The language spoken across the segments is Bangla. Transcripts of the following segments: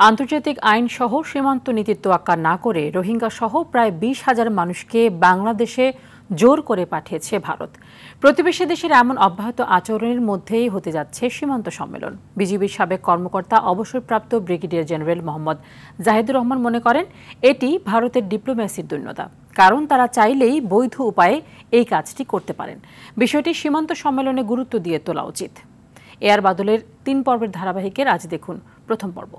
আন্তর্জাতিক আইন সহ সীমান্ত নীতির তোয়াক্কা না করে রোহিঙ্গা সহ প্রায় 20,000 মানুষকে বাংলাদেশে জোর করে পাঠিয়েছে ভারত। প্রতিবেশী দেশের এমন অব্যাহত আচরণের মধ্যেই হতে যাচ্ছে সীমান্ত সম্মেলন। বিজিবির সাবেক কর্মকর্তা অবসরপ্রাপ্ত ব্রিগেডিয়ার জেনারেল মোহাম্মদ জাহিদুর রহমান মনে করেন, এটি ভারতের ডিপ্লোম্যাসির দৈন্যতা, কারণ তারা চাইলেই বৈধ উপায়ে এই কাজটি করতে পারেন। বিষয়টি সীমান্ত সম্মেলনে গুরুত্ব দিয়ে তোলা উচিত। এয়ার বাদলের 3 পর্বের ধারাবাহিকের আজ দেখুন প্রথম পর্ব।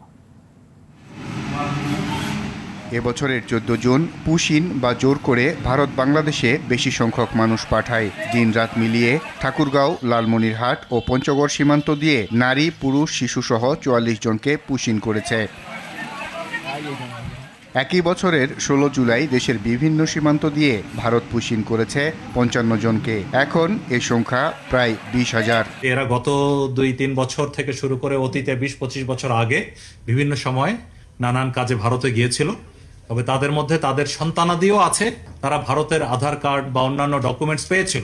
এবছরের 14 জুন পুশিন বা জোর করে ভারত বাংলাদেশে বেশি সংখ্যক মানুষ পাঠায়। দিন রাত মিলিয়ে ঠাকুরগাঁও, লালমনিরহাট ও পঞ্চগড় সীমান্ত দিয়ে নারী, পুরুষ, শিশুসহ 44 জনকে পুশিন করেছে। একই বছরের 16 জুলাই দেশের বিভিন্ন সীমান্ত দিয়ে ভারত পুশিন করেছে 55 জনকে। এখন এই সংখ্যা প্রায় 20,000। এরা গত 2-3 বছর থেকে শুরু করে অতীতে 20-25 বছর আগে বিভিন্ন সময় নানান কাজে ভারতে গিয়েছিল। তবে তাদের মধ্যে তাদের সন্তানাদিও আছে, তারা ভারতের আধার কার্ড বা অন্যান্য ডকুমেন্টস পেয়েছিল,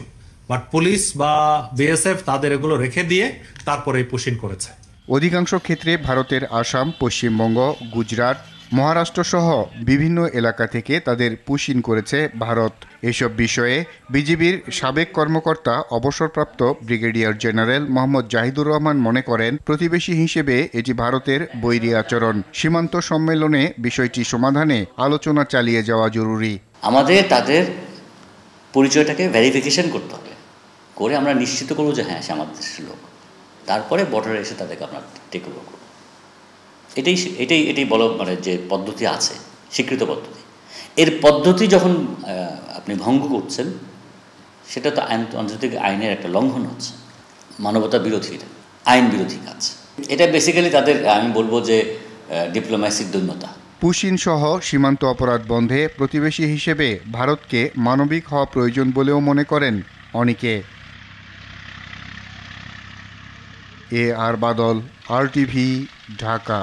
বাট পুলিশ বা বিএসএফ তাদের এগুলো রেখে দিয়ে তারপরে পুশিন করেছে। অধিকাংশ ক্ষেত্রে ভারতের আসাম, পশ্চিমবঙ্গ, গুজরাট, মহারাষ্ট্র সহ বিভিন্ন এলাকা থেকে তাদের পুশিন করেছে ভারত। এসব বিষয়ে বিজিবির সাবেক কর্মকর্তা অবসরপ্রাপ্ত ব্রিগেডিয়ার জেনারেল মোহাম্মদ জাহিদুর রহমান মনে করেন, প্রতিবেশী হিসেবে এটি ভারতের বৈরী আচরণ। সীমান্ত সম্মেলনে বিষয়টি সমাধানে আলোচনা চালিয়ে যাওয়া জরুরি। আমাদের তাদের পরিচয়টাকে ভেরিফিকেশন করতে হবে, করে আমরা নিশ্চিত করবো যে হ্যাঁ সে আমাদের দেশের লোক, তারপরে বর্ডারে এসে তাদেরকে আমরা টেক ওভার করবো। এটাই বলো, মানে যে পদ্ধতি আছে, স্বীকৃত পদ্ধতি। এর পদ্ধতি যখন আপনি ভঙ্গ করছেন, সেটা তো আন্তর্জাতিক আইনের একটা লঙ্ঘন হচ্ছে, মানবতা বিরোধী, আইন বিরোধী কাজ। এটা বেসিক্যালি তাদের, আমি বলবো যে ডিপ্লোম্যাসির দৈন্যতা। পুশিন সহ সীমান্ত অপরাধ বন্ধে প্রতিবেশী হিসেবে ভারতকে মানবিক হওয়া প্রয়োজন বলেও মনে করেন অনেকে। এআর বাদল, RTV, ঢাকা।